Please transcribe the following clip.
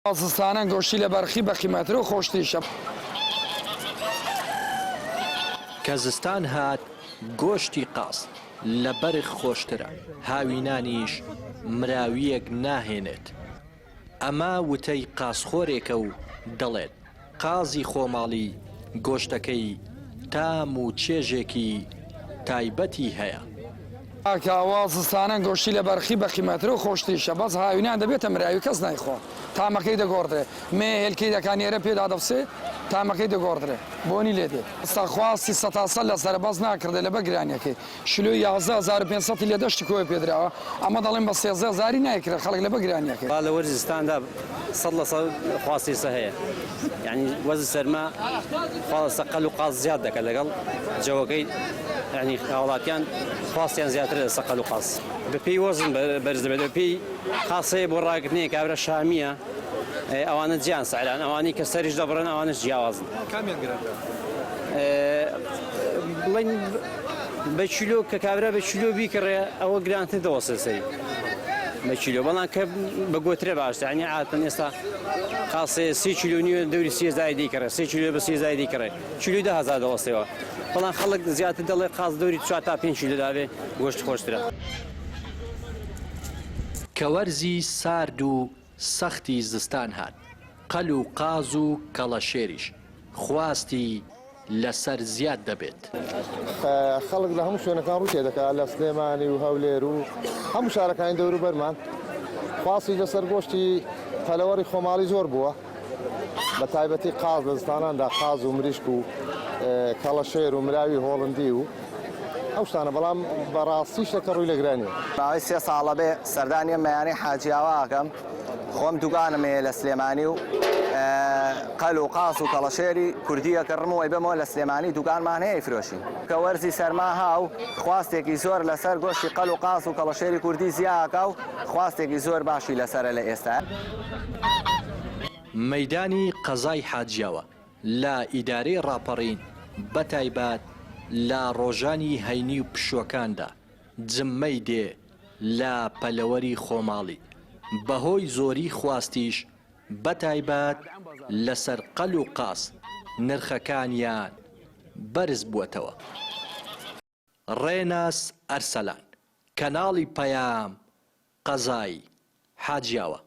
Azistana goştî li berxî bexîmetre û xweş tê şeb. کەزستان هات گۆشتی قاس لە بەرخ خۆشترە، هاوینانیش مراویەک ناهێنێت. ئەمە وتەی قاسخۆرێکە و دەڵێت قازی خۆماڵی گۆشتەکەی تام و چێژێکی تایبەتی هەیە. Awazistana goştî li berxî bexîmetre û xweş tê şeb. Baz hawînan dibête miravî kes nayxwe. Tamekê digordire. Mê hêlkê dekaniyere pê da difsê tamekê digordire. Bonî lê dê. Xwastî setasel li serbaz nakirde li ber giraniyekê. Şilo 11,500 lê deştî koyê pê dire. Ama dalên bi 13,000 nayekire xelek li ber giraniyekê. Li Werzistan da sed li sed xwastî heye. Yani wezî serma seqel û qaz ziyad dike legal cewekê yani hawlatiyan xwastiyan ziyadtir li seqel û qaz. Bi pêy wezin berz dibe, bi pêy qaseyê bo ragiriniyê kavre şamiye ewanê ciyan selan, ewanî ke serî ji debirin ewanî ciyawazin. Kamiyan girandir. Biڵێن بە چیلۆ کە کابرا بە چیلۆ بیکڕێ ئەوە گرانتر دەوەسەسەی بە چیلۆ بەڵام کە بە گۆترێ باشتر عنی عاتن ئێستا قاسێ 30 کیلۆ نیوە دەوری 13 دیکڕێ 30 کیلۆ بە 13 دیکڕێ چیلۆ 10,000 دەوەستەوە بەڵام خەڵک زیاتر دەڵێ قاس دەوری 4 تا 5 کیلۆ دابێ گۆشت خۆشترە. کەوەرزی سارد و سەختی زستان هات، قەل و قاز و کەڵەشێریش خواستی لەسەر زیاد دەبێت. خەڵک لە هەموو شوێنەکان ڕوو تێدەکات لە سلێمانی و هەولێر و هەموو شارەکانی دەور و بەرمان خواستی لەسەر گۆشتی پەلەوەری خۆماڵی زۆر بووە بە تایبەتی قاز لە زستاناندا قاز و مریشک و کەڵەشێر و مراوی هۆڵندی و ئەو شتانە بەڵام بەڕاستی شتەکە ڕووی لە گرانیە. ماوەی 3 ساڵە بێ سەردانی مەیانەی حاجیاواکەم خۆم دوکانم هەیە لە سلێمانی و قەل و قاس و کەڵەشێری کوردیەکەڕم و ئەیبەمەوە لە سلێمانی دوکانمان هەیە ئەیفرۆشین کە وەرزی سەرما هاو خواستێکی زۆر لەسەر گۆشتی قەل و قاس و کەڵەشێری کوردی زیاکە و خواستێکی زۆر باشی لەسەرە لە ئێستا. مەیدانی قەزای حاجیاوە لە ئیدارەی ڕاپەڕین بەتایبەت لە ڕۆژانی هەینی و پشوەکاندا جممەی دێ لە پەلەوەری خۆماڵی بەهۆی زۆری خواستیش بەتایبەت لەسەر قەل و قاس نرخەکانیان بەرز بووەتەوە. ڕێناس ئەرسەلان، کەناڵی پەیام، قەزای حاجیاوە.